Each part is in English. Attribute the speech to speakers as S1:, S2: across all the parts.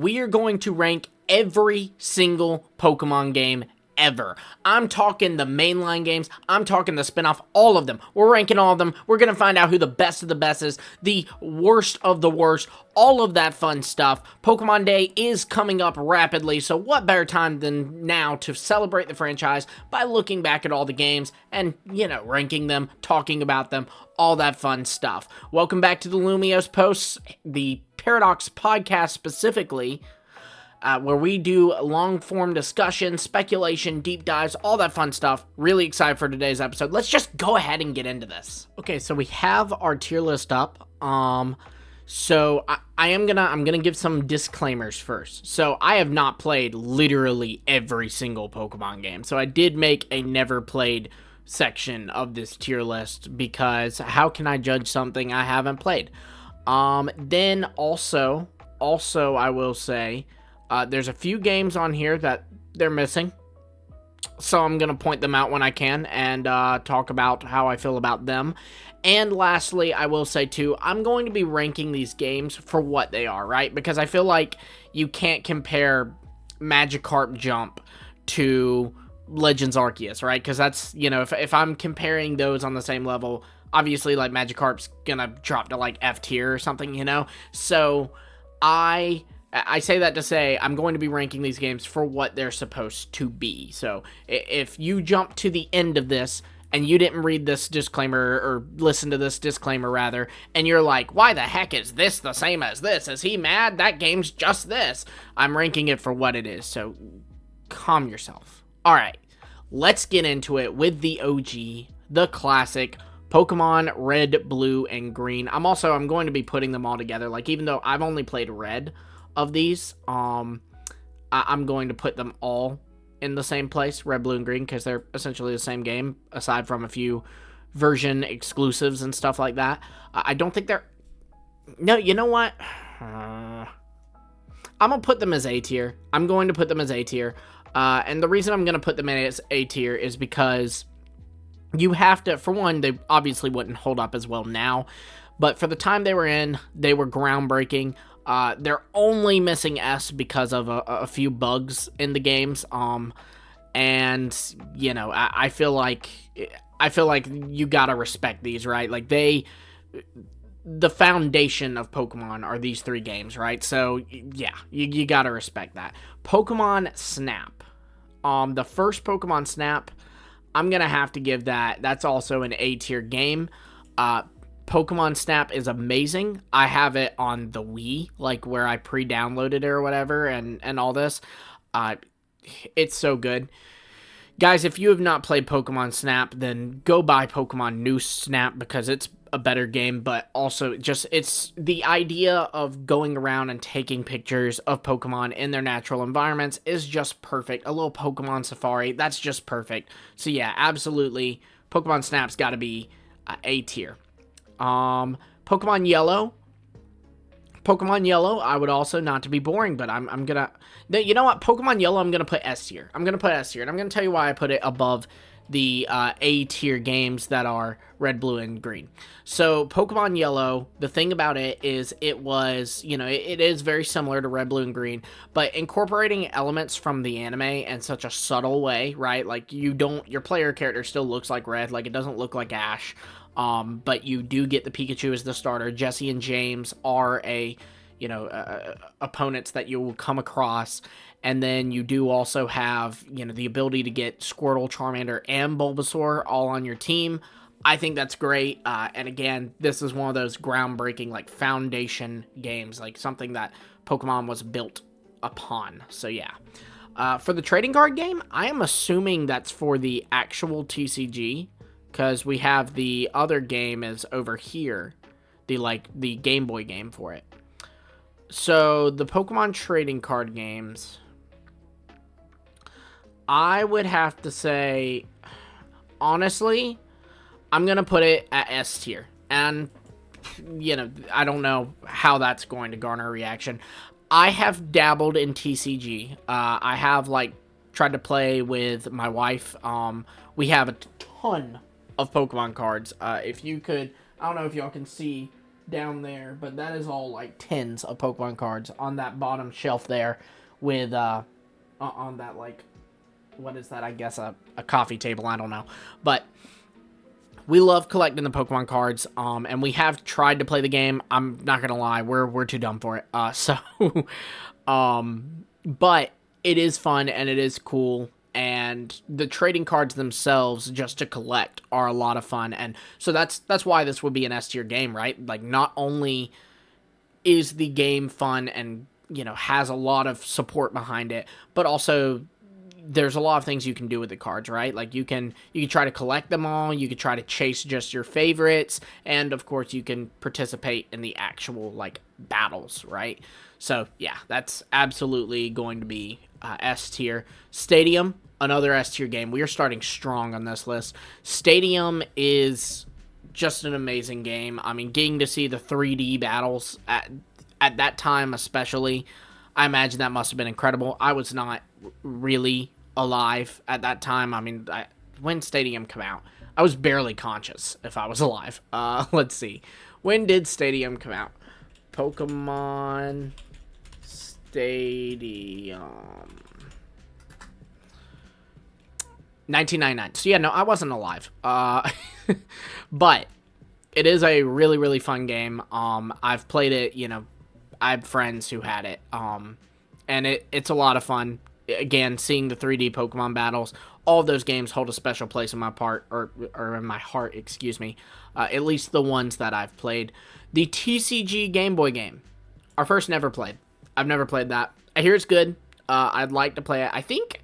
S1: We are going to rank every single Pokemon game ever. I'm talking the mainline games, I'm talking the spin-off, all of them. We're ranking all of them. We're going to find out who the best of the best is, the worst of the worst, all of that fun stuff. Pokemon Day is coming up rapidly, so what better time than now to celebrate the franchise by looking back at all the games and, ranking them, talking about them, all that fun stuff. Welcome back to the Lumiose Posts, the Paradox podcast specifically, where we do long-form discussion, speculation, deep dives, all that fun stuff. Really excited for today's episode. Let's just go ahead and get into this. Okay, so we have our tier list up. So I'm gonna give some disclaimers first. So I have not played literally every single Pokemon game. So I did make a never played section of this tier list because how can I judge something I haven't played? Then also I will say, there's a few games on here that they're missing, so I'm going to point them out when I can and talk about how I feel about them. And lastly, I will say too, I'm going to be ranking these games for what they are, right? Because I feel like you can't compare Magikarp Jump to Legends Arceus, right? Because that's, if I'm comparing those on the same level, obviously like Magikarp's going to drop to like F tier or something, So I say that to say I'm going to be ranking these games for what they're supposed to be. So if you jump to the end of this and you didn't read this disclaimer or listen to this disclaimer rather, and you're like, why the heck is this the same as this? Is he mad? That game's just this. I'm ranking it for what it is. So calm yourself. All right, let's get into it with the OG, the classic Pokemon Red, Blue, and Green. I'm going to be putting them all together. Like, even though I've only played Red of these, I'm going to put them all in the same place, Red, Blue, and Green, because they're essentially the same game, aside from a few version exclusives and stuff like that. I don't think they're... No, you know what? I'm going to put them as A tier. I'm going to put them as A tier. And the reason I'm going to put them as A tier is because you have to... For one, they obviously wouldn't hold up as well now, but for the time they were in, they were groundbreaking. They're only missing S because of a few bugs in the games. And I feel like you gotta respect these, right? Like the foundation of Pokemon are these three games, right? So yeah, you gotta respect that. Pokemon Snap, the first Pokemon Snap, I'm gonna have to give that's also an A tier game. Pokemon Snap is amazing. I have it on the Wii, like where I pre-downloaded it or whatever, and all this. It's so good. Guys, if you have not played Pokemon Snap, then go buy Pokemon New Snap because it's a better game, but also it's the idea of going around and taking pictures of Pokemon in their natural environments is just perfect. A little Pokemon safari, that's just perfect. So yeah, absolutely, Pokemon Snap's got to be A tier. Pokemon Yellow, I would also, not to be boring, but I'm gonna, you know what, Pokemon Yellow, I'm gonna put S tier. And I'm gonna tell you why I put it above the A tier games that are Red, Blue, and Green. So Pokemon Yellow, the thing about it is it was, it is very similar to Red, Blue, and Green, but incorporating elements from the anime in such a subtle way, right? Like your player character still looks like Red, like it doesn't look like Ash. But you do get the Pikachu as the starter. Jesse and James are opponents that you will come across. And then you do also have, the ability to get Squirtle, Charmander, and Bulbasaur all on your team. I think that's great. And again, this is one of those groundbreaking, like, foundation games, like something that Pokemon was built upon. So yeah. For the trading card game, I am assuming that's for the actual TCG, because we have the other game is over here, the Game Boy game for it. So the Pokemon trading card games, I would have to say, honestly, I'm going to put it at S tier. And, I don't know how that's going to garner a reaction. I have dabbled in TCG. I have, tried to play with my wife. We have a ton of Pokemon cards. If you could, I don't know if y'all can see down there, but that is all like tins of Pokemon cards on that bottom shelf there with on that, like, what is that? I guess a coffee table, I don't know. But we love collecting the Pokemon cards, and we have tried to play the game. I'm not gonna lie, we're too dumb for it. But it is fun and it is cool, and the trading cards themselves, just to collect, are a lot of fun. And so that's why this would be an S tier game, right? Like, not only is the game fun and, you know, has a lot of support behind it, but also there's a lot of things you can do with the cards, right? Like, you can try to collect them all, you could try to chase just your favorites, and of course you can participate in the actual, like, battles, right? So yeah, that's absolutely going to be S tier. Stadium, another S tier game. We are starting strong on this list. Stadium is just an amazing game. I mean, getting to see the 3D battles at that time especially, I imagine that must have been incredible. I was not really alive at that time. I mean, when Stadium came out, I was barely conscious if I was alive. Let's see. When did Stadium come out? Pokemon Stadium. 1999. So yeah, no, I wasn't alive. But it is a really, really fun game. I've played it, you know, I have friends who had it. And it's a lot of fun. Again, seeing the 3D Pokemon battles, all of those games hold a special place in my or in my heart, excuse me. At least the ones that I've played. The TCG Game Boy game. Our first never played. I've never played that. I hear it's good. I'd like to play it. I think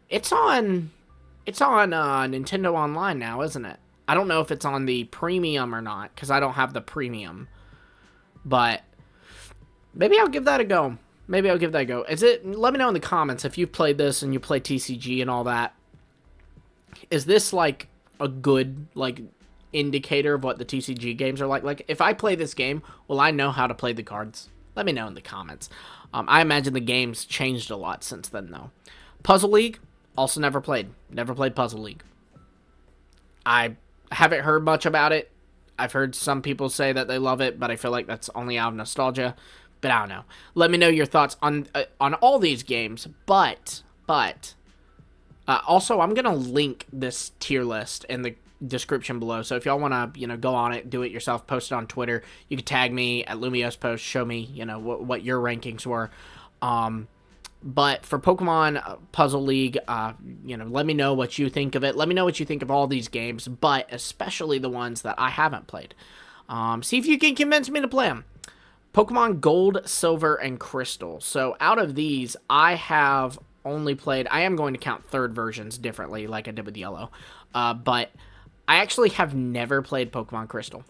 S1: it's on Nintendo Online now, isn't it? I don't know if it's on the premium or not, because I don't have the premium. But maybe I'll give that a go. Is it? Let me know in the comments if you've played this and you play TCG and all that. Is this like a good, like, indicator of what the TCG games are like? Like, if I play this game, will I know how to play the cards? Let me know in the comments. I imagine the game's changed a lot since then, though. Puzzle League, also never played. Never played Puzzle League. I haven't heard much about it. I've heard some people say that they love it, but I feel like that's only out of nostalgia. But I don't know. Let me know your thoughts on all these games. But also, I'm gonna link this tier list in the description below. So if y'all want to, go on it, do it yourself, post it on Twitter. You can tag me at LumiosePost. Show me, what your rankings were. But for Pokemon Puzzle League, let me know what you think of it. Let me know what you think of all these games, but especially the ones that I haven't played. See if you can convince me to play them. Pokemon Gold, Silver, and Crystal. So out of these, I have only played... I am going to count third versions differently, like I did with Yellow. But I actually have never played Pokemon Crystal.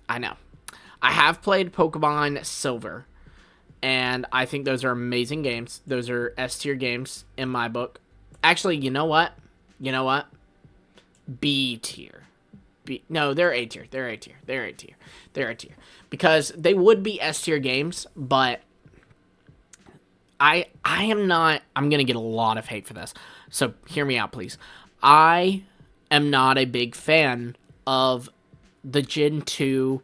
S1: I know. I have played Pokemon Silver. And I think those are amazing games. Those are S-tier games in my book. Actually, you know what? B-tier. No, they're A-tier. They're A-tier. Because they would be S-tier games, but I am not... I'm going to get a lot of hate for this. So hear me out, please. I am not a big fan of the Gen 2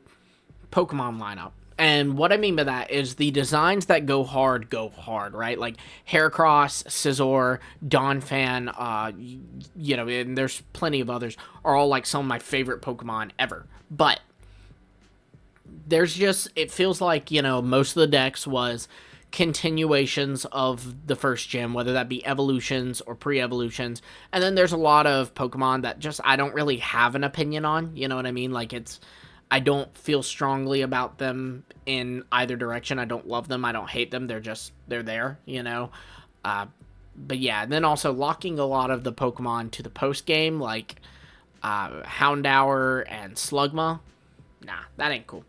S1: Pokemon lineup. And what I mean by that is the designs that go hard, right? Like Heracross, Scizor, Donphan, and there's plenty of others, are all like some of my favorite Pokemon ever. But there's just, it feels like, most of the decks was continuations of the first gen, whether that be evolutions or pre-evolutions. And then there's a lot of Pokemon that just, I don't really have an opinion on, you know what I mean? Like I don't feel strongly about them in either direction. I don't love them. I don't hate them. They're there, But yeah, and then also locking a lot of the Pokemon to the post-game, like Houndour and Slugma. Nah, that ain't cool.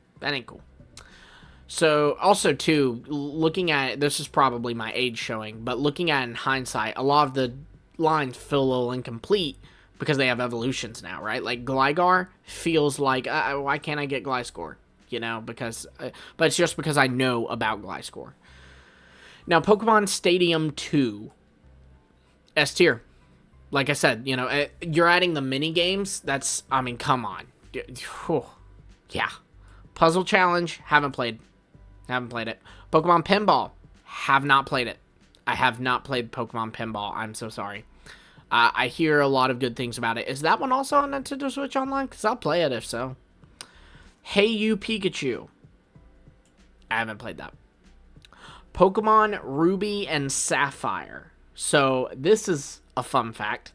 S1: So, also, too, looking at, this is probably my age showing, but looking at it in hindsight, a lot of the lines feel a little incomplete because they have evolutions now, right? Like, Gligar feels like, why can't I get Gliscor? But it's just because I know about Gliscor. Now, Pokemon Stadium 2, S tier. Like I said, you're adding the mini games. Come on. Yeah. Puzzle Challenge, haven't played. Haven't played it. Pokemon Pinball, have not played it. I have not played Pokemon Pinball. I'm so sorry. I hear a lot of good things about it. Is that one also on Nintendo Switch Online? Because I'll play it if so. Hey You Pikachu. I haven't played that. Pokemon Ruby and Sapphire. So this is a fun fact.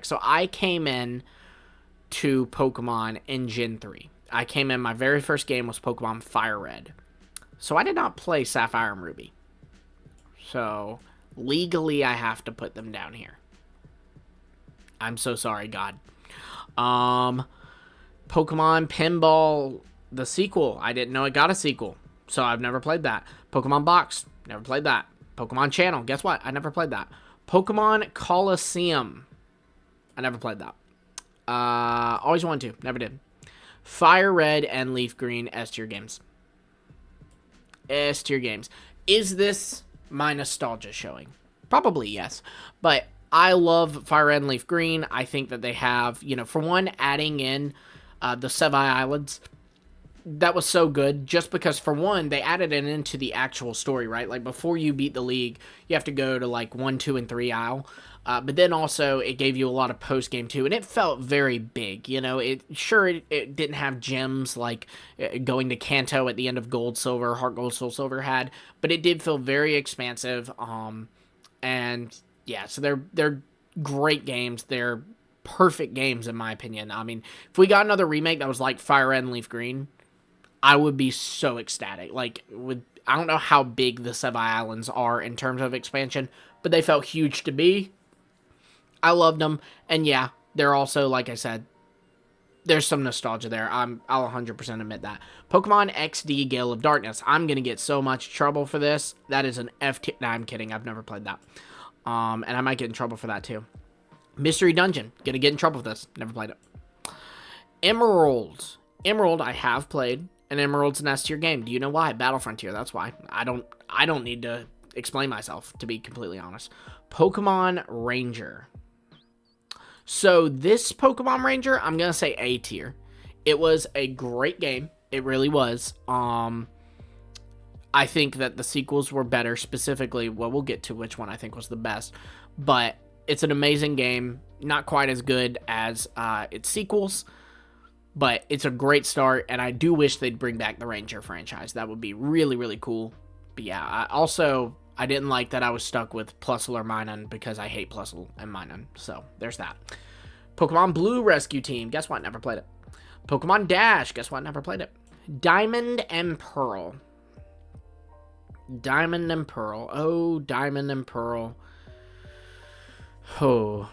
S1: So I came in to Pokemon in Gen 3. I came in, my very first game was Pokemon Fire Red. So I did not play Sapphire and Ruby. So legally I have to put them down here. I'm so sorry, God. Pokemon Pinball, the sequel. I didn't know it got a sequel, so I've never played that. Pokemon Box, never played that. Pokemon Channel, guess what? I never played that. Pokemon Coliseum, I never played that. Always wanted to, never did. Fire Red and Leaf Green, S tier games. S tier games. Is this my nostalgia showing? Probably yes, but I love Fire Red and Leaf Green. I think that they have, for one, adding in the Sevi Islands, that was so good, just because, for one, they added it into the actual story, right? Like, before you beat the league, you have to go to, like, 1, 2, and 3 Isle. But then also, it gave you a lot of post-game, too, and it felt very big, It didn't have gems, like going to Kanto at the end of Gold, Silver, Heart Gold, Soul Silver had, but it did feel very expansive, and, yeah, so they're great games. They're perfect games, in my opinion. I mean, if we got another remake that was like Fire Red and Leaf Green, I would be so ecstatic. Like, I don't know how big the Sevi Islands are in terms of expansion, but they felt huge to me. I loved them, and yeah, they're also, like I said, there's some nostalgia there. I'll 100% admit that. Pokemon XD Gale of Darkness. I'm gonna get so much trouble for this. That is an F tier. Nah, I'm kidding. I've never played that. And I might get in trouble for that too. Mystery Dungeon. Gonna get in trouble for this. Never played it. Emerald. Emerald, I have played. And Emerald's an S tier game. Do you know why? Battle Frontier. That's why. I don't need to explain myself, to be completely honest. Pokemon Ranger. So this Pokemon Ranger, I'm gonna say A tier. It was a great game. It really was. I think that the sequels were better. Specifically, well, we'll get to which one I think was the best. But it's an amazing game. Not quite as good as its sequels, but it's a great start, and I do wish they'd bring back the Ranger franchise. That would be really, really cool. But yeah, I didn't like that I was stuck with Plusle or Minun, because I hate Plusle and Minun. So there's that. Pokemon Blue Rescue Team. Guess what? Never played it. Pokemon Dash. Guess what? Never played it. Diamond and Pearl. Diamond and Pearl. Oh, Diamond and Pearl. Oh.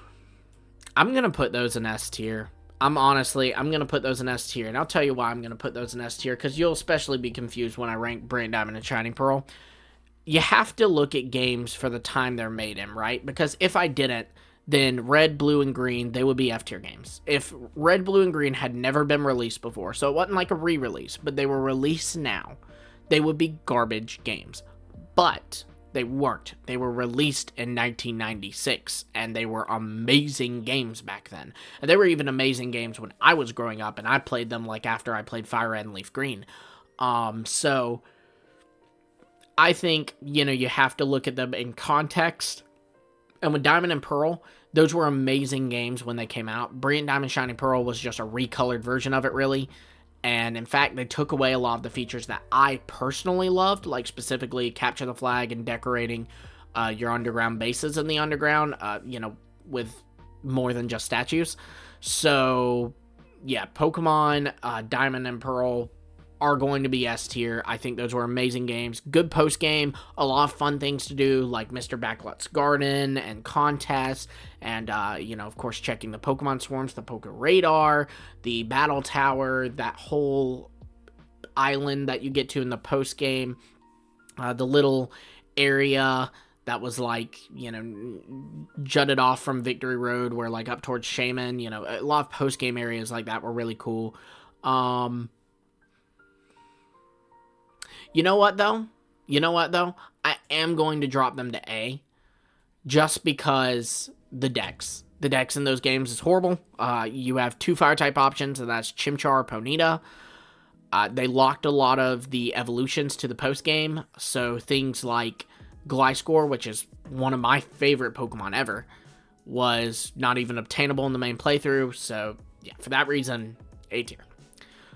S1: I'm going to put those in S tier. I'm going to put those in S tier. And I'll tell you why I'm going to put those in S tier, because you'll especially be confused when I rank Brilliant Diamond and Shining Pearl. You have to look at games for the time they're made in, right? Because if I didn't, then Red, Blue, and Green, they would be F tier games. If Red, Blue, and Green had never been released before, so it wasn't like a re-release, but they were released now, they would be garbage games. But they worked. They were released in 1996, and they were amazing games back then. And they were even amazing games when I was growing up, and I played them like after I played Fire Red and Leaf Green. So I think, you have to look at them in context. And with Diamond and Pearl, those were amazing games when they came out. Brilliant Diamond Shining Pearl was just a recolored version of it, really. And in fact, they took away a lot of the features that I personally loved, like specifically capture the flag and decorating your underground bases in the underground, with more than just statues. So, yeah, Pokemon Diamond and Pearl are going to be S tier. I think those were amazing games. Good post-game, a lot of fun things to do, like Mr. Backlot's Garden and contests, and, of course, checking the Pokemon swarms, the Poke Radar, the Battle Tower, that whole island that you get to in the post-game, the little area that was, like, jutted off from Victory Road, where, like, up towards Shaman, a lot of post-game areas like that were really cool. You know what, though? I am going to drop them to A, just because the dex. The dex in those games is horrible. You have 2 Fire-type options, and that's Chimchar or Ponyta. They locked a lot of the evolutions to the post game, so things like Gliscor, which is one of my favorite Pokemon ever, was not even obtainable in the main playthrough. So yeah, for that reason, A tier.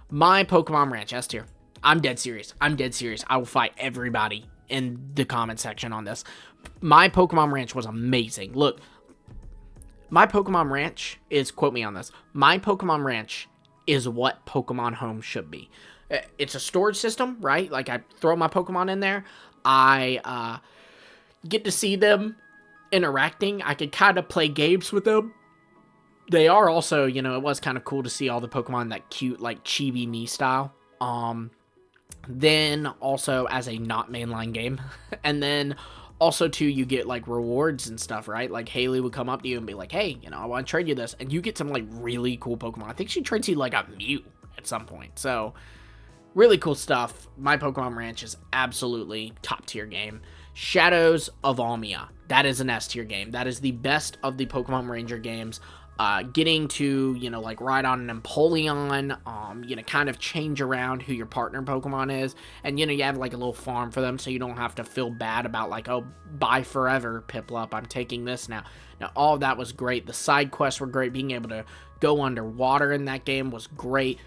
S1: My Pokemon Ranch, S tier. I'm dead serious. I will fight everybody in the comment section on this. My Pokemon Ranch was amazing. Look, my Pokemon Ranch is, quote me on this, my Pokemon Ranch is what Pokemon Home should be. It's a storage system, right? Like, I throw my Pokemon in there. I get to see them interacting. I could kind of play games with them. They are also, you know, it was kind of cool to see all the Pokemon that cute, like, Chibi Me style. Then also as a not mainline game. And then also too, you get like rewards and stuff, right? Like Haley would come up to you and be like, hey, you know, I want to trade you this. And you get some like really cool Pokemon. I think she trades you like a Mew at some point. So really cool stuff. My Pokemon Ranch is absolutely top tier game. Shadows of Almia. That is an S tier game. That is the best of the Pokemon Ranger games. Getting to, you know, like ride on an Empoleon, you know, kind of change around who your partner Pokemon is. And, you know, you have like a little farm for them so you don't have to feel bad about like, oh, bye forever, Piplup, I'm taking this now. Now, all of that was great. The side quests were great. Being able to go underwater in that game was great.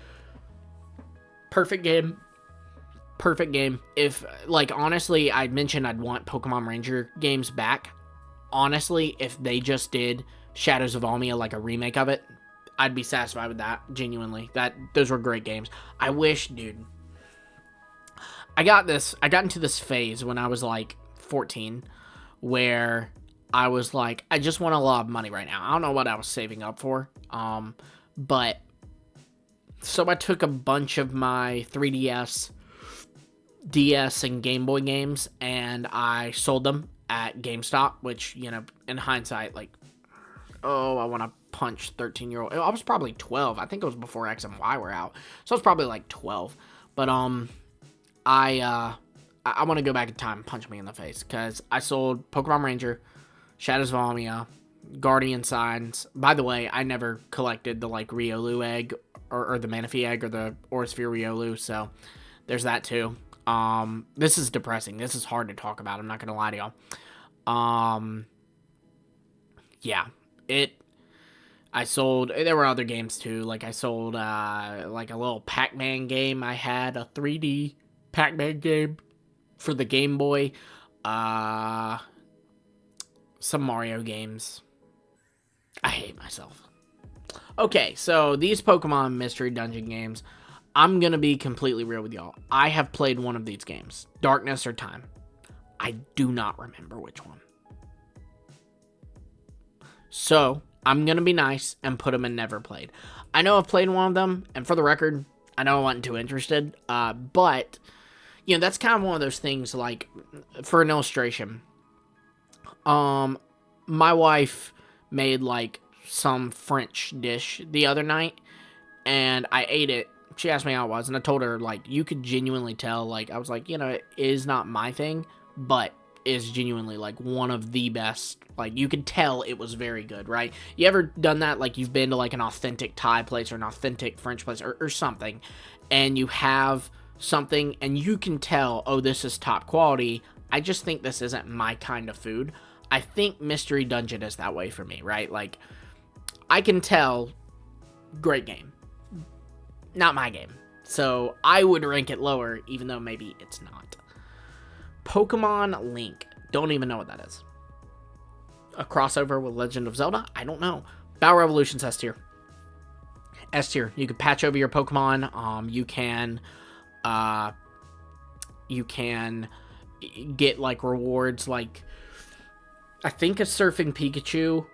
S1: Perfect game. Perfect game. If, like, honestly, I mentioned I'd want Pokemon Ranger games back. Honestly, if they just did Shadows of Almia, like a remake of it, I'd be satisfied with that, genuinely. Those were great games. I wish, dude, I got into this phase when I was like 14 where I was like, I just want a lot of money right now. I don't know what I was saving up for. But so I took a bunch of my 3DS, DS, and Game Boy games and I sold them at GameStop, which, you know, in hindsight, like, oh, I want to punch 13-year-old. I was probably 12. I think it was before X and Y were out. So I was probably like 12. But I want to go back in time and punch me in the face because I sold Pokemon Ranger, Shadows of Almia, Guardian Signs. By the way, I never collected the like Riolu egg or the Manaphy egg or the Orisphere Riolu, so there's that too. This is depressing. This is hard to talk about. I'm not gonna lie to y'all. Yeah. I sold, there were other games too, like I sold, like a little Pac-Man game I had, a 3D Pac-Man game for the Game Boy, some Mario games. I hate myself. Okay, so these Pokemon Mystery Dungeon games, I'm gonna be completely real with y'all. I have played one of these games, Darkness or Time. I do not remember which one. So, I'm going to be nice and put them in never played. I know I've played one of them, and for the record, I know I wasn't too interested, but, you know, that's kind of one of those things, like, for an illustration, my wife made, like, some French dish the other night, and I ate it. She asked me how it was, and I told her, like, you could genuinely tell, like, I was like, you know, it is not my thing, but is genuinely like one of the best. Like, you could tell it was very good, right? You ever done that? Like, you've been to like an authentic Thai place or an authentic French place or something, and you have something and you can tell, oh, this is top quality. I just think this isn't my kind of food. I think Mystery Dungeon is that way for me, right? Like, I can tell, great game, not my game. So I would rank it lower, even though maybe it's not. Pokemon Link. Don't even know what that is. A crossover with Legend of Zelda? I don't know. Battle Revolution's S tier. S tier. You can patch over your Pokemon. You can get like rewards like, I think a Surfing Pikachu.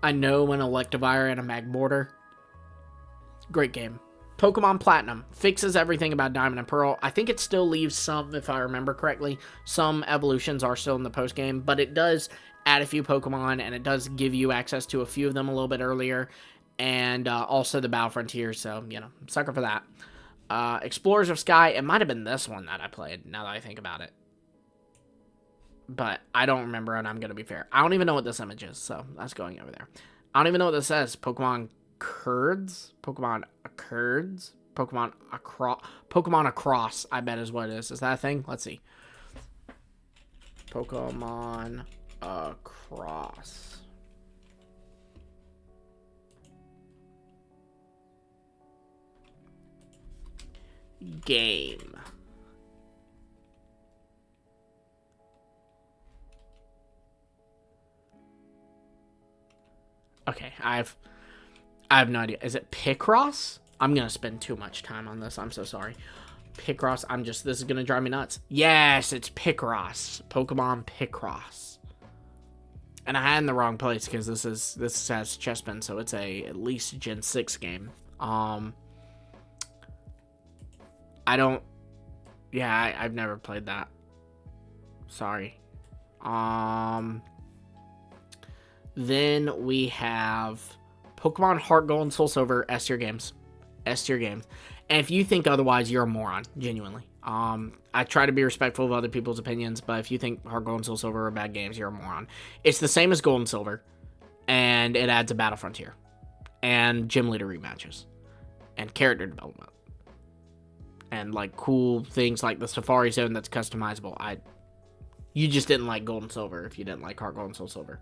S1: I know an Electivire and a Magmortar. Great game. Pokemon Platinum fixes everything about Diamond and Pearl. I think it still leaves some, if I remember correctly, some evolutions are still in the post game, but it does add a few Pokemon, and it does give you access to a few of them a little bit earlier, and also the Battle Frontier, so, you know, sucker for that. Explorers of Sky, it might have been this one that I played, now that I think about it. But I don't remember, and I'm going to be fair. I don't even know what this image is, so that's going over there. I don't even know what this says. Pokemon Curds? Pokemon Curds? Pokemon Across, I bet is what it is. Is that a thing? Let's see. Pokemon Across. Game. Okay, I have no idea. Is it Picross? I'm gonna spend too much time on this. I'm so sorry. Picross. This is gonna drive me nuts. Yes, it's Picross. Pokemon Picross. And I had in the wrong place because this has Chespin, so it's at least Gen 6 game. I've never played that. Sorry. Then we have Pokemon Heart Gold and Soul Silver, S tier games. S tier games. And if you think otherwise, you're a moron, genuinely. I try to be respectful of other people's opinions, but if you think Heart Gold and Soul Silver are bad games, you're a moron. It's the same as Gold and Silver, and it adds a Battle Frontier, and Gym Leader rematches, and character development, and like cool things like the Safari Zone that's customizable. You just didn't like Gold and Silver if you didn't like Heart Gold and Soul Silver.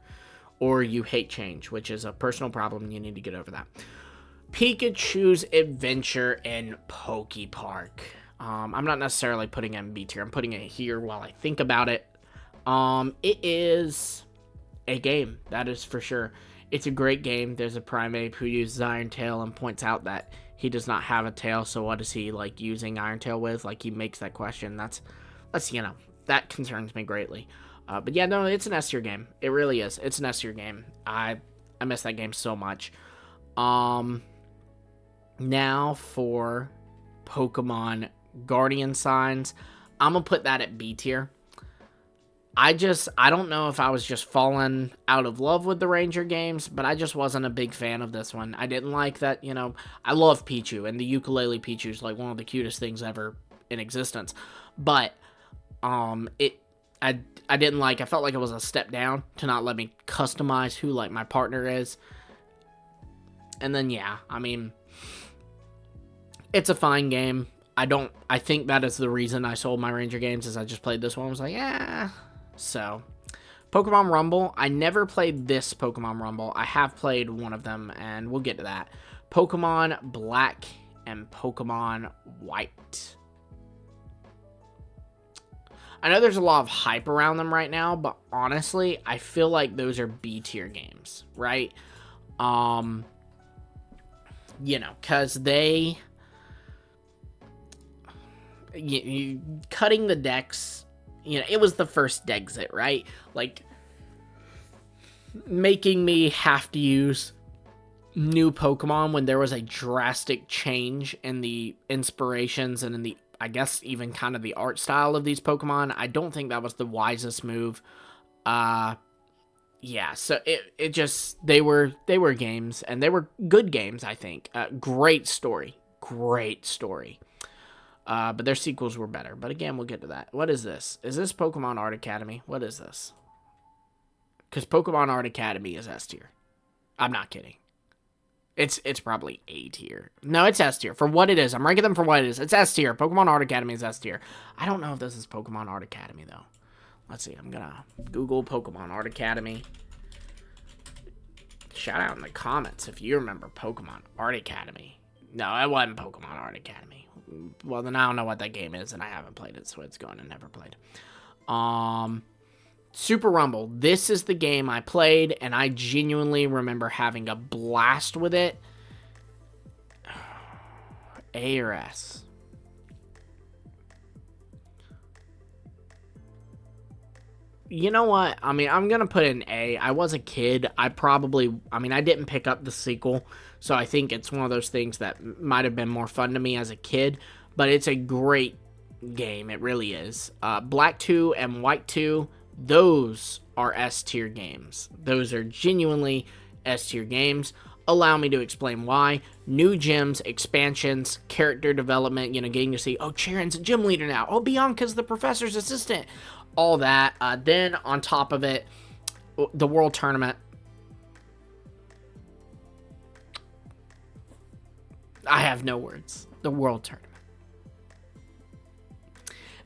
S1: Or you hate change, which is a personal problem. You need to get over that. Pikachu's Adventure in Poke Park. I'm not necessarily putting it in B tier. I'm putting it here while I think about it. It is a game, that is for sure. It's a great game. There's a Primeape who uses Iron Tail and points out that he does not have a tail, so what is he like using Iron Tail with? Like, he makes that question. That's that concerns me greatly. But yeah, no, it's an S tier game. It really is. It's an S tier game. I miss that game so much. Now for Pokemon Guardian Signs. I'm gonna put that at B tier. I don't know if I was just falling out of love with the Ranger games, but I just wasn't a big fan of this one. I didn't like that, I love Pichu, and the ukulele Pichu is like one of the cutest things ever in existence. But, I didn't like, I felt like it was a step down to not let me customize who, like, my partner is. And then, yeah, I mean, it's a fine game. I think that is the reason I sold my Ranger games, is I just played this one. I was like, yeah. So, Pokemon Rumble. I never played this Pokemon Rumble. I have played one of them, and we'll get to that. Pokemon Black and Pokemon White. I know there's a lot of hype around them right now, but honestly, I feel like those are B tier games, right? Because they... cutting the decks, it was the first Dexit, right? Like, making me have to use new Pokemon when there was a drastic change in the inspirations and in the, I guess, even kind of the art style of these Pokemon. I don't think that was the wisest move. Yeah, so it just, they were games, and they were good games, I think. Great story. But their sequels were better. But again, we'll get to that. What is this? Is this Pokemon Art Academy? What is this? Because Pokemon Art Academy is S tier. I'm not kidding. It's probably A tier. No, it's S tier. For what it is. I'm ranking them for what it is. It's S tier. Pokemon Art Academy is S tier. I don't know if this is Pokemon Art Academy, though. Let's see. I'm going to Google Pokemon Art Academy. Shout out in the comments if you remember Pokemon Art Academy. No, it wasn't Pokemon Art Academy. Well, then I don't know what that game is, and I haven't played it, so it's going to never played. Super Rumble. This is the game I played, and I genuinely remember having a blast with it. A or S? You know what? I mean, I'm going to put an A. I was a kid. I didn't pick up the sequel, so I think it's one of those things that might have been more fun to me as a kid, but it's a great game. It really is. Black 2 and White 2, those are S tier games. Those are genuinely S tier games. Allow me to explain why. New gyms, expansions, character development, getting to see, oh, Charon's a gym leader now. Oh, Bianca's the professor's assistant. All that. Then on top of it, the World Tournament. I have no words. The World Tournament.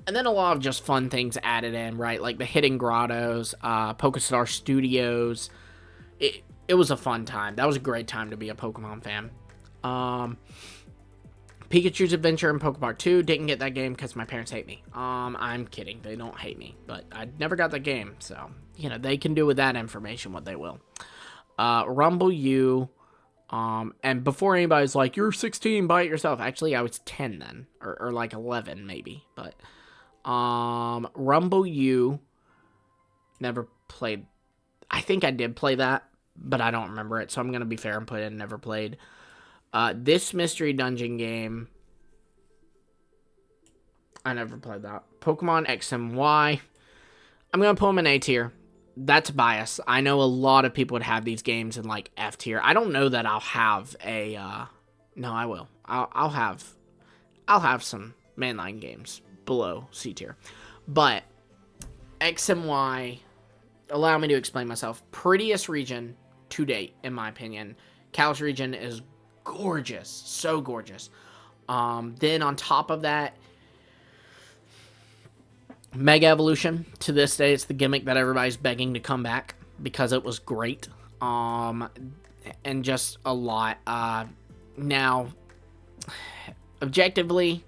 S1: And then a lot of just fun things added in, right? Like the Hidden Grottos, PokeStar Studios. It was a fun time. That was a great time to be a Pokemon fan. Pikachu's Adventure in Pokemon 2. Didn't get that game because my parents hate me. I'm kidding. They don't hate me. But I never got that game. So, you know, they can do with that information what they will. Rumble U. And before anybody's like, you're 16, buy it yourself. Actually, I was 10 then. Or like 11 maybe. But, Rumble U. Never played. I think I did play that. But I don't remember it. So I'm going to be fair and put in never played. This Mystery Dungeon game, I never played that. Pokemon X and Y, I'm going to put them in A tier. That's bias. I know a lot of people would have these games in, like, F tier. I don't know that I'll have a, no, I will. I'll have some mainline games below C tier. But X and Y, allow me to explain myself. Prettiest region to date, in my opinion. Kalos region is gorgeous. So gorgeous. Then on top of that, Mega Evolution. To this day, it's the gimmick that everybody's begging to come back because it was great. And just a lot. Now, objectively,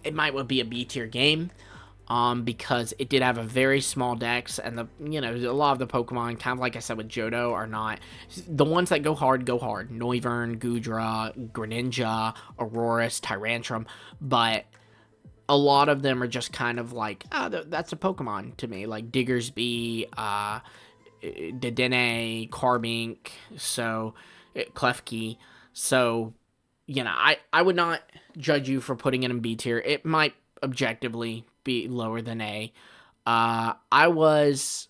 S1: it might be a B tier game. Because it did have a very small dex, and a lot of the Pokemon, kind of like I said with Johto, are not the ones that go hard. Noivern, Goodra, Greninja, Aurorus, Tyrantrum, but a lot of them are just kind of like, oh, that's a Pokemon to me, like Diggersby, Dedenne, Carbink, so Klefki. So, I would not judge you for putting it in B tier. It might objectively be lower than A. I was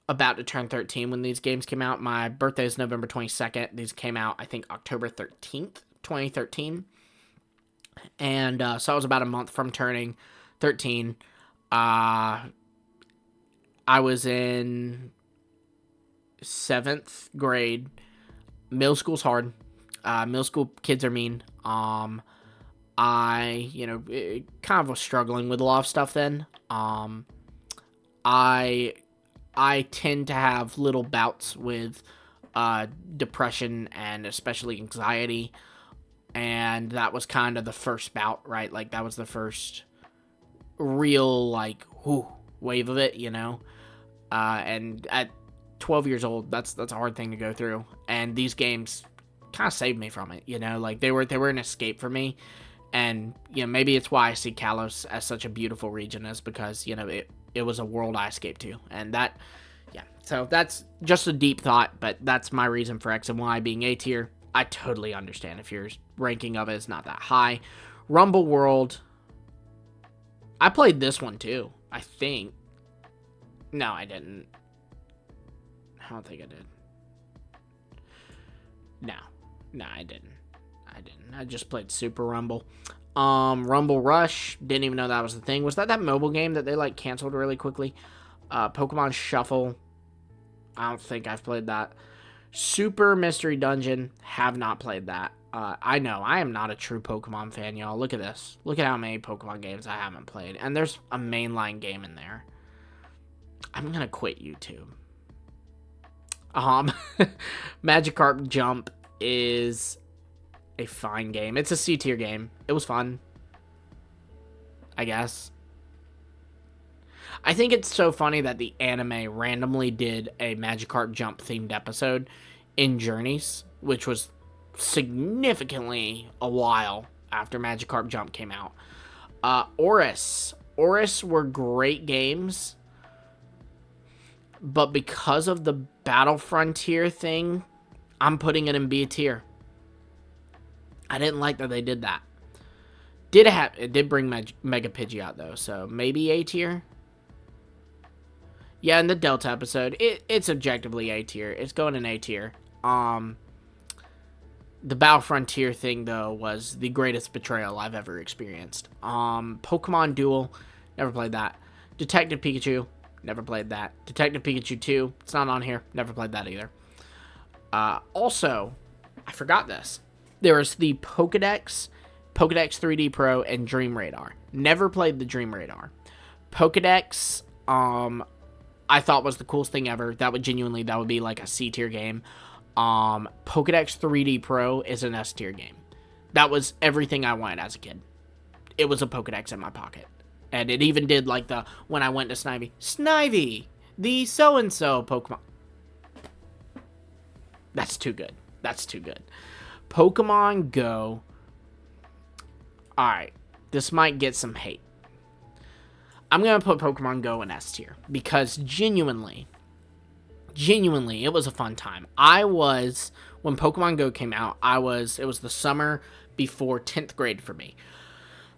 S1: about to turn 13 when these games came out. My birthday is November 22nd. These came out, I think, October 13th, 2013. And so I was about a month from turning 13. I was in 7th grade. Middle school's hard. Middle school kids are mean. I kind of was struggling with a lot of stuff then. I tend to have little bouts with depression and especially anxiety. And that was kind of the first bout, right? Like, that was the first real, like, wave of it, And at 12 years old, that's a hard thing to go through. And these games kind of saved me from it, Like, they were an escape for me. And, maybe it's why I see Kalos as such a beautiful region, is because, it was a world I escaped to. And that, so that's just a deep thought, but that's my reason for X and Y being A tier. I totally understand if your ranking of it is not that high. Rumble World, I played this one too, I think. No, I didn't. I don't think I did. No, I didn't. I just played Super Rumble. Rumble Rush, didn't even know that was the thing. Was that mobile game that they, like, canceled really quickly? Pokemon Shuffle, I don't think I've played that. Super Mystery Dungeon, have not played that. I know, I am not a true Pokemon fan, y'all. Look at this. Look at how many Pokemon games I haven't played. And there's a mainline game in there. I'm gonna quit YouTube. Magikarp Jump is a fine game. It's a C tier game. It was fun, I guess. I think it's so funny that the anime randomly did a Magikarp Jump themed episode in Journeys, which was significantly a while after Magikarp Jump came out. Oris were great games, but because of the Battle Frontier thing, I'm putting it in B tier. I didn't like that they did that. It did bring Mega Pidgeot though, so maybe A tier. Yeah, in the Delta episode, it's objectively A tier. It's going in A tier. The Battle Frontier thing though was the greatest betrayal I've ever experienced. Pokemon Duel, never played that. Detective Pikachu, never played that. Detective Pikachu 2, it's not on here. Never played that either. Also, I forgot this. There is the Pokedex Pokedex 3D Pro, and Dream Radar. Never played the Dream Radar. Pokedex, I thought was the coolest thing ever. That would be like a C tier game. Pokedex 3D Pro is an S tier game. That was everything I wanted as a kid. It was a Pokedex in my pocket. And it even did like when I went to Snivy, the so-and-so Pokemon. That's too good. That's too good. Pokemon Go. Alright, this might get some hate. I'm going to put Pokemon Go in S tier because genuinely, it was a fun time. When Pokemon Go came out, it was the summer before 10th grade for me.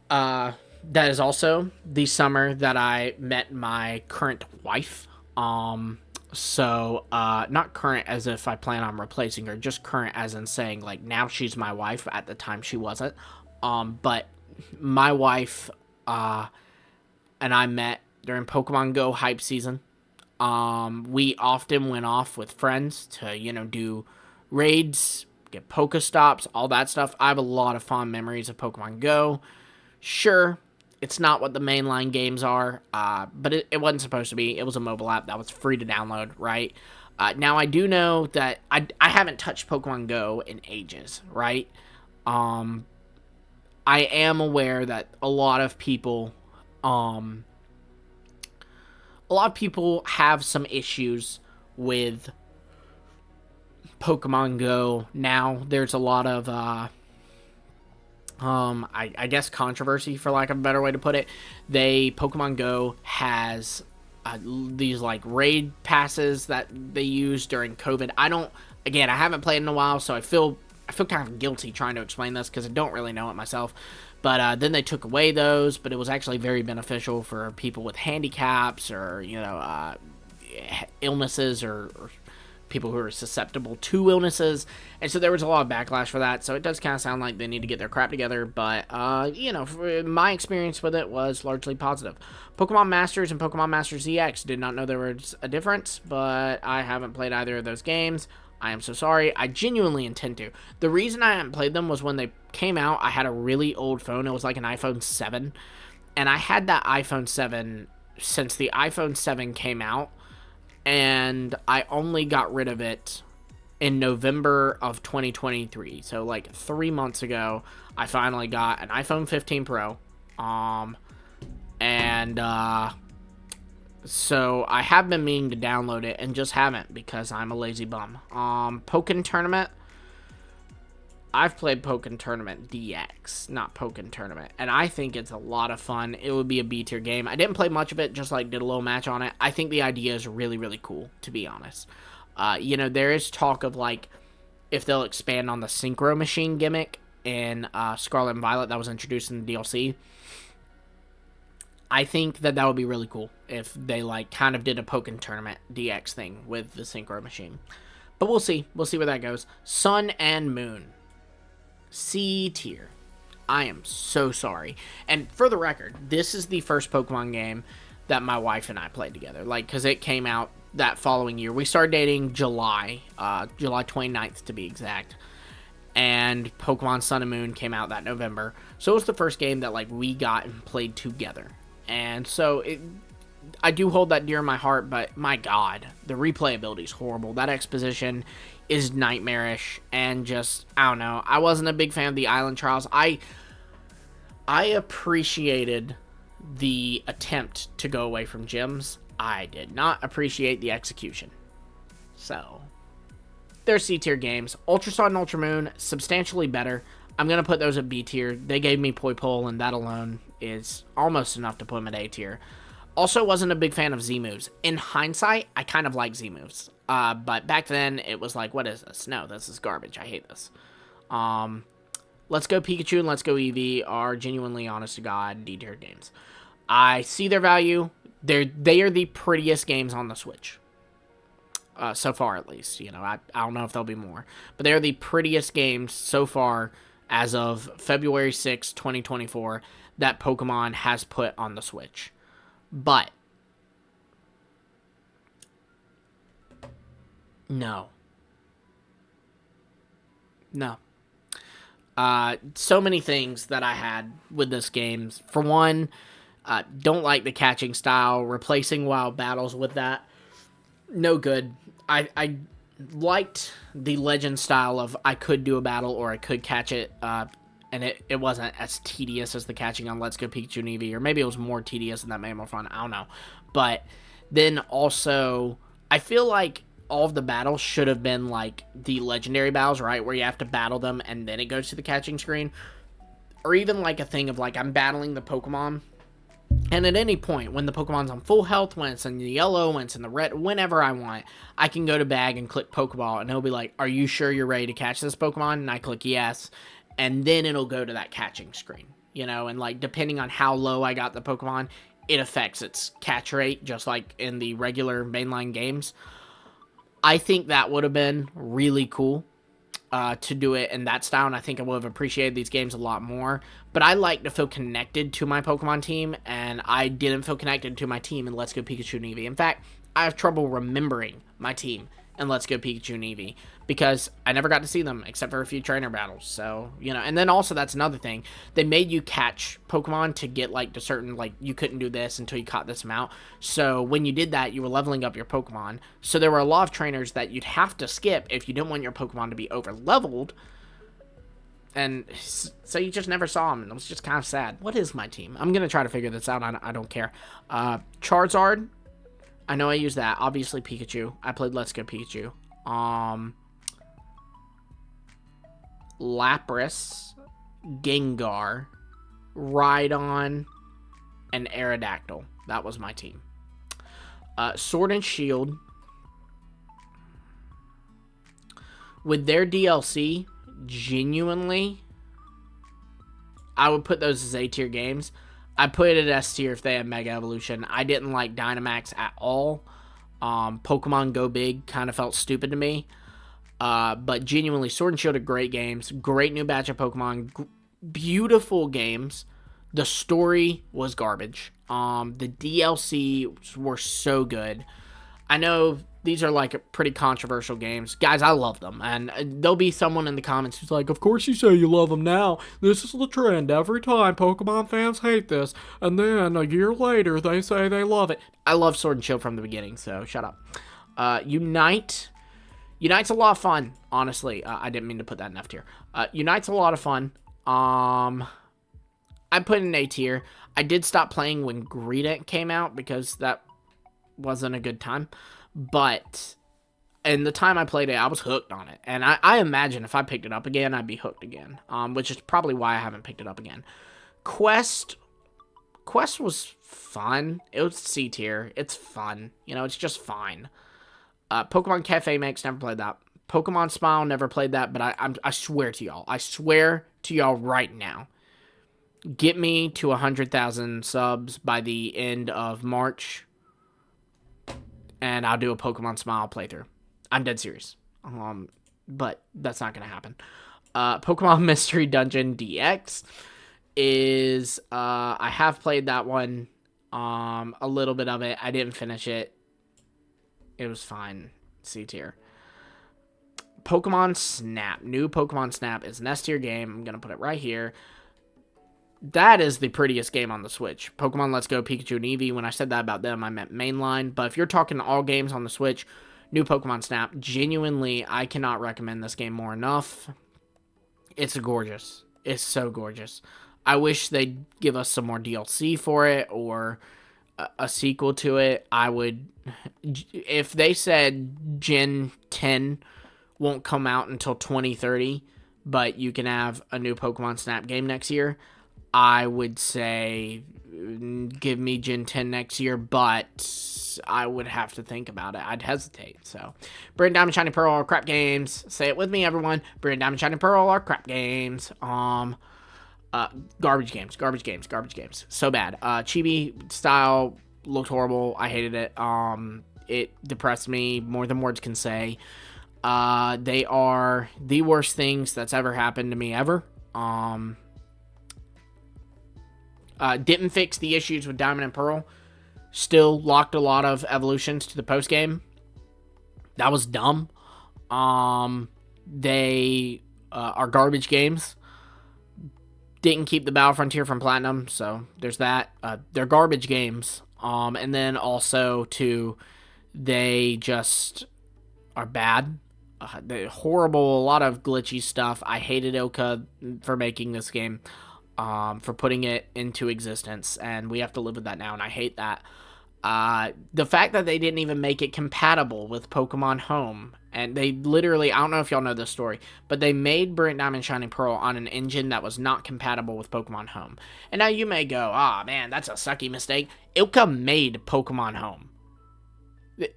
S1: That is also the summer that I met my current wife. Not current as if I plan on replacing her, just current as in saying, like, now she's my wife. At the time, she wasn't. But my wife, and I met during Pokemon Go hype season. We often went off with friends to, do raids, get Pokestops, all that stuff. I have a lot of fond memories of Pokemon Go. Sure, it's not what the mainline games are, but it wasn't supposed to be. It was a mobile app that was free to download, right? Now, I do know that I haven't touched Pokemon Go in ages, right? I am aware that a lot of people have some issues with Pokemon Go. Now, there's a lot of, I guess controversy, for lack of a better way to put it. Pokemon Go has these, like, raid passes that they use during COVID. I haven't played in a while, so I feel kind of guilty trying to explain this because I don't really know it myself. But then they took away those, but it was actually very beneficial for people with handicaps or, illnesses or people who are susceptible to illnesses. And so there was a lot of backlash for that. So it does kind of sound like they need to get their crap together. But, my experience with it was largely positive. Pokemon Masters and Pokemon Masters EX. Did not know there was a difference, but I haven't played either of those games. I am so sorry. I genuinely intend to. The reason I haven't played them was when they came out, I had a really old phone. It was like an iPhone 7. And I had that iPhone 7 since the iPhone 7 came out. And I only got rid of it in November of 2023. So like 3 months ago, I finally got an iPhone 15 Pro. So I have been meaning to download it and just haven't because I'm a lazy bum. Pokken Tournament. I've played Pokken Tournament DX, not Pokken Tournament, and I think it's a lot of fun. It would be a B tier game. I didn't play much of it, just like did a little match on it. I think the idea is really, really cool, to be honest. There is talk of like if they'll expand on the Synchro Machine gimmick in Scarlet and Violet that was introduced in the DLC. I think that would be really cool if they like kind of did a Pokken Tournament DX thing with the Synchro Machine. But we'll see. We'll see where that goes. Sun and Moon. C tier. I am so sorry. And for the record, this is the first Pokemon game that my wife and I played together. Like, because it came out that following year. We started dating July 29th to be exact. And Pokemon Sun and Moon came out that November. So it was the first game that like we got and played together. And so I do hold that dear in my heart, but my God, the replayability is horrible. That exposition is nightmarish, and just, I don't know. I wasn't a big fan of the Island Trials. I appreciated the attempt to go away from gyms. I did not appreciate the execution. So, they're C-tier games. Ultra Sun and Ultra Moon, substantially better. I'm going to put those at B tier. They gave me Poipole, and that alone is almost enough to put them at A tier. Also wasn't a big fan of Z-moves. In hindsight, I kind of like Z-moves. But back then, it was like, what is this? No, this is garbage. I hate this. Let's Go Pikachu and Let's Go Eevee are genuinely, honest to God, D-tier games. I see their value. They are the prettiest games on the Switch. So far, at least. I don't know if there'll be more. But they're the prettiest games so far as of February 6, 2024, that Pokemon has put on the Switch. But no. So many things that I had with this game. For one, don't like the catching style. Replacing wild battles with that, no good. I liked the legend style of I could do a battle or I could catch it, and it wasn't as tedious as the catching on Let's Go Pikachu and Eevee, or maybe it was more tedious and that made it more fun. I don't know. But then also, I feel like all of the battles should have been like the legendary battles, right? Where you have to battle them and then it goes to the catching screen. Or even like a thing of like I'm battling the Pokemon, and at any point, when the Pokemon's on full health, when it's in the yellow, when it's in the red, whenever I want, I can go to bag and click Pokeball, and it'll be like, are you sure you're ready to catch this Pokemon? And I click yes, and then it'll go to that catching screen, and like, depending on how low I got the Pokemon, it affects its catch rate, just like in the regular mainline games. I think that would have been really cool. To do it in that style, and I think I would have appreciated these games a lot more. But I like to feel connected to my Pokemon team, and I didn't feel connected to my team in Let's Go Pikachu and Eevee. In fact, I have trouble remembering my team in Let's Go Pikachu and Eevee because I never got to see them except for a few trainer battles. So, and then also that's another thing. They made you catch Pokemon to get like to certain, like you couldn't do this until you caught this amount. So when you did that, you were leveling up your Pokemon. So there were a lot of trainers that you'd have to skip if you didn't want your Pokemon to be over leveled. And so you just never saw them, and it was just kind of sad. What is my team? I'm going to try to figure this out. I don't care. Charizard. I know I use that. Obviously, Pikachu. I played Let's Go Pikachu. Lapras, Gengar, Rhydon, and Aerodactyl. That was my team. Sword and Shield. With their DLC, genuinely, I would put those as A-tier games. I put it at S-tier if they had Mega Evolution. I didn't like Dynamax at all. Pokemon Go Big kind of felt stupid to me. But genuinely, Sword and Shield are great games. Great new batch of Pokemon. Beautiful games. The story was garbage. The DLC were so good. I know these are like pretty controversial games. Guys, I love them. And there'll be someone in the comments who's like, of course you say you love them now. This is the trend. Every time Pokemon fans hate this. And then a year later, they say they love it. I love Sword and Shield from the beginning, so shut up. Unite. Unite's a lot of fun, honestly. I didn't mean to put that in F tier. Unite's a lot of fun. I put in A tier. I did stop playing when Greedent came out because that wasn't a good time. But in the time I played it, I was hooked on it. And I imagine if I picked it up again, I'd be hooked again. Which is probably why I haven't picked it up again. Quest was fun. It was C tier. It's fun. It's just fine. Pokemon Cafe Mix, never played that. Pokemon Smile, never played that. But I swear to y'all. I swear to y'all right now. Get me to 100,000 subs by the end of March. And I'll do a Pokemon Smile playthrough. I'm dead serious. But that's not going to happen. Pokemon Mystery Dungeon DX is... I have played that one. A little bit of it. I didn't finish it. It was fine. C tier. Pokemon Snap. New Pokemon Snap is an S tier game. I'm going to put it right here. That is the prettiest game on the Switch. Pokemon Let's Go, Pikachu, and Eevee. When I said that about them, I meant mainline. But if you're talking all games on the Switch, new Pokemon Snap, genuinely, I cannot recommend this game more enough. It's gorgeous. It's so gorgeous. I wish they'd give us some more DLC for it or a sequel to it. I would... If they said Gen 10 won't come out until 2030, but you can have a new Pokemon Snap game next year, I would say give me Gen 10 next year, but I would have to think about it. I'd hesitate. So, Brilliant Diamond, Shining Pearl are crap games. Say it with me, everyone. Brilliant Diamond, Shining Pearl are crap games. Garbage games. So bad. Chibi style looked horrible. I hated it. It depressed me more than words can say. They are the worst things that's ever happened to me ever. Didn't fix the issues with Diamond and Pearl. Still locked a lot of evolutions to the post game. That was dumb. They are garbage games. Didn't keep the Battle Frontier from Platinum, so there's that. They're garbage games. And then also, too, they just are bad. They're horrible, a lot of glitchy stuff. I hated Ilka for making this game, for putting it into existence, and we have to live with that now, and I hate that. The fact that they didn't even make it compatible with Pokemon Home, and they literally, I don't know if y'all know this story, but they made Brilliant Diamond Shining Pearl on an engine that was not compatible with Pokemon Home. And now you may go, man, that's a sucky mistake. Ilka made Pokemon Home.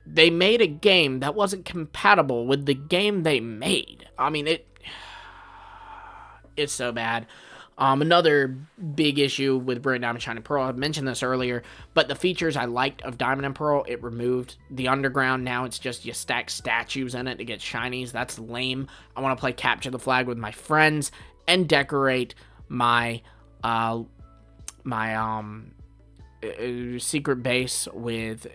S1: They made a game that wasn't compatible with the game they made. I mean, it's so bad. Another big issue with Brilliant Diamond Shining Pearl, I mentioned this earlier, but the features I liked of Diamond and Pearl, it removed. The underground, now it's just you stack statues in it to get shinies. That's lame. I want to play Capture the Flag with my friends and decorate my secret base with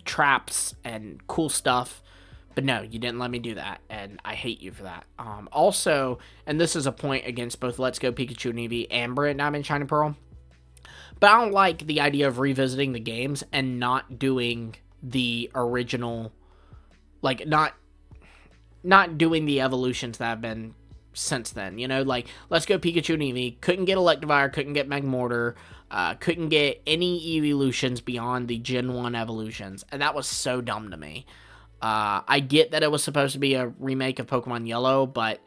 S1: traps and cool stuff. But no, you didn't let me do that, and I hate you for that. Also, and this is a point against both Let's Go Pikachu and Eevee and Brilliant Diamond Shining Pearl, but I don't like the idea of revisiting the games and not doing the original, like, not doing the evolutions that have been since then. You know, like, Let's Go Pikachu and Eevee couldn't get Electivire, couldn't get Magmortar, couldn't get any evolutions beyond the Gen 1 evolutions, and that was so dumb to me. I get that it was supposed to be a remake of Pokemon Yellow, but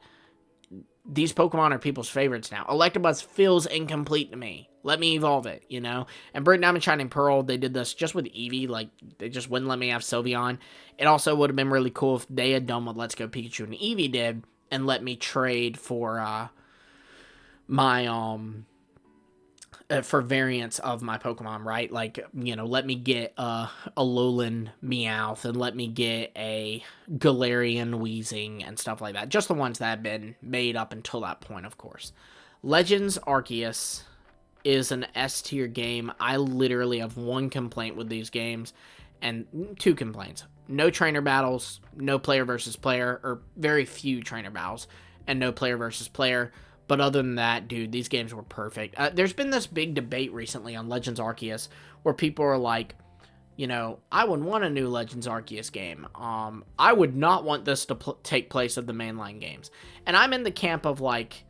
S1: these Pokemon are people's favorites now. Electabuzz feels incomplete to me. Let me evolve it, you know? And Brilliant Diamond Shining Pearl, they did this just with Eevee. Like, they just wouldn't let me have Sylveon. It also would have been really cool if they had done what Let's Go Pikachu and Eevee did and let me trade for my for variants of my Pokemon, right? Like, you know, let me get a Alolan Meowth and let me get a Galarian Weezing and stuff like that. Just the ones that have been made up until that point, of course. Legends Arceus is an S-tier game. I literally have one complaint with these games, and two complaints. No trainer battles, no player versus player, or very few trainer battles, and no player versus player. But other than that, dude, these games were perfect. There's been this big debate recently on Legends Arceus where people are like, you know, I would want a new Legends Arceus game. I would not want this to take place of the mainline games. And I'm in the camp of, like,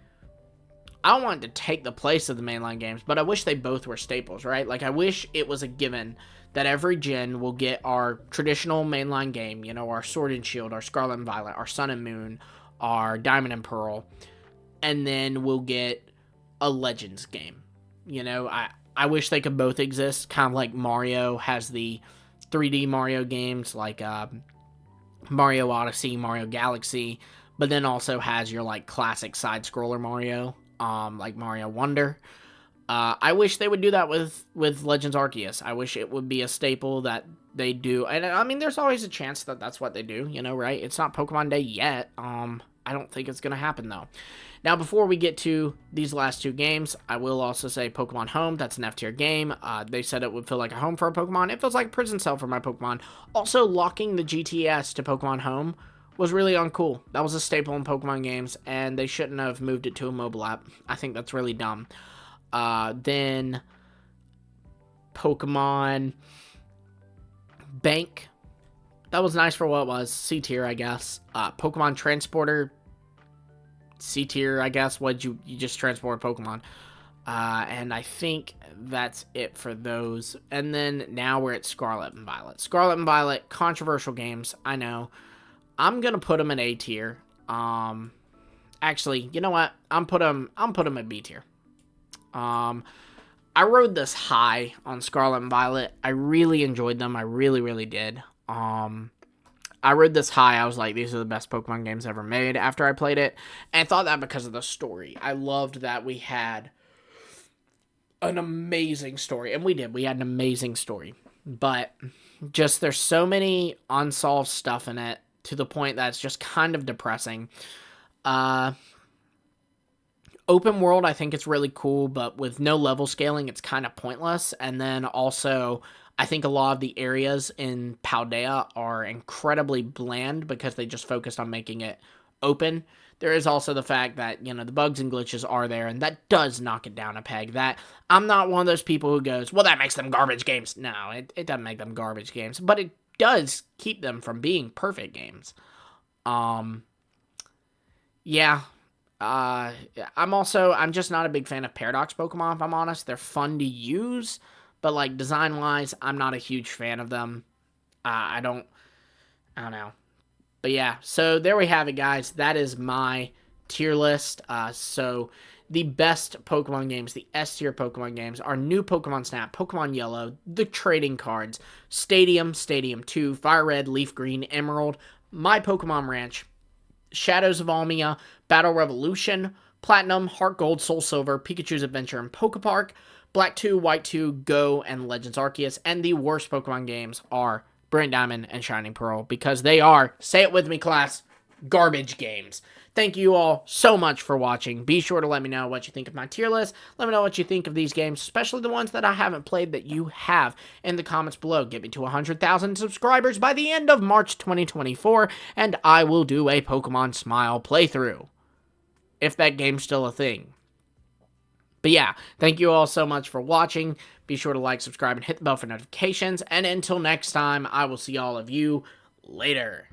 S1: I don't want it to take the place of the mainline games, but I wish they both were staples, right? Like, I wish it was a given that every gen will get our traditional mainline game, you know, our Sword and Shield, our Scarlet and Violet, our Sun and Moon, our Diamond and Pearl, and then we'll get a Legends game. You know, I wish they could both exist, kind of like Mario has the 3D Mario games, like Mario Odyssey, Mario Galaxy, but then also has your, like, classic side-scroller Mario, like Mario Wonder. I wish they would do that with Legends Arceus. I wish it would be a staple that they do. And, I mean, there's always a chance that that's what they do, you know, right? It's not Pokemon Day yet. I don't think it's going to happen, though. Now, before we get to these last two games, I will also say Pokemon Home. That's an F-tier game. They said it would feel like a home for a Pokemon. It feels like a prison cell for my Pokemon. Also, locking the GTS to Pokemon Home was really uncool. That was a staple in Pokemon games, and they shouldn't have moved it to a mobile app. I think that's really dumb. Then Pokemon Bank. That was nice for what it was. C tier, I guess. Pokemon Transporter. C tier, I guess. You just transport Pokemon. And I think that's it for those. And then now we're at Scarlet and Violet. Scarlet and Violet, controversial games, I know. I'm gonna put them in A tier. Actually, you know what? I'm put them at B tier. I rode this high on Scarlet and Violet. I really enjoyed them. I really, really did. I rode this high. I was like, these are the best Pokemon games ever made after I played it. And I thought that because of the story. I loved that we had an amazing story. And we did. We had an amazing story. But just there's so many unsolved stuff in it to the point that it's just kind of depressing. Open world, I think it's really cool, but with no level scaling, it's kind of pointless. And then also, I think a lot of the areas in Paldea are incredibly bland because they just focused on making it open. There is also the fact that, you know, the bugs and glitches are there, and that does knock it down a peg. That, I'm not one of those people who goes, well, that makes them garbage games. No, it doesn't make them garbage games, but it does keep them from being perfect games. Yeah. I'm just not a big fan of Paradox Pokemon, if I'm honest. They're fun to use, but, like, design-wise, I'm not a huge fan of them. I don't know. But yeah, so there we have it, guys. That is my tier list. So the best Pokemon games, the S tier Pokemon games, are New Pokemon Snap, Pokemon Yellow, the trading cards, Stadium, Stadium 2, Fire Red, Leaf Green, Emerald, My Pokemon Ranch, Shadows of Almia, Battle Revolution, Platinum, Heart Gold, Soul Silver, Pikachu's Adventure in Pokepark, Black 2, White 2, Go, and Legends Arceus. And the worst Pokemon games are Brilliant Diamond and Shining Pearl, because they are, say it with me, class, garbage games. Thank you all so much for watching. Be sure to let me know what you think of my tier list. Let me know what you think of these games, especially the ones that I haven't played that you have, in the comments below. Get me to 100,000 subscribers by the end of March 2024, and I will do a Pokemon Smile playthrough, if that game's still a thing. But yeah, thank you all so much for watching. Be sure to like, subscribe, and hit the bell for notifications. And until next time, I will see all of you later.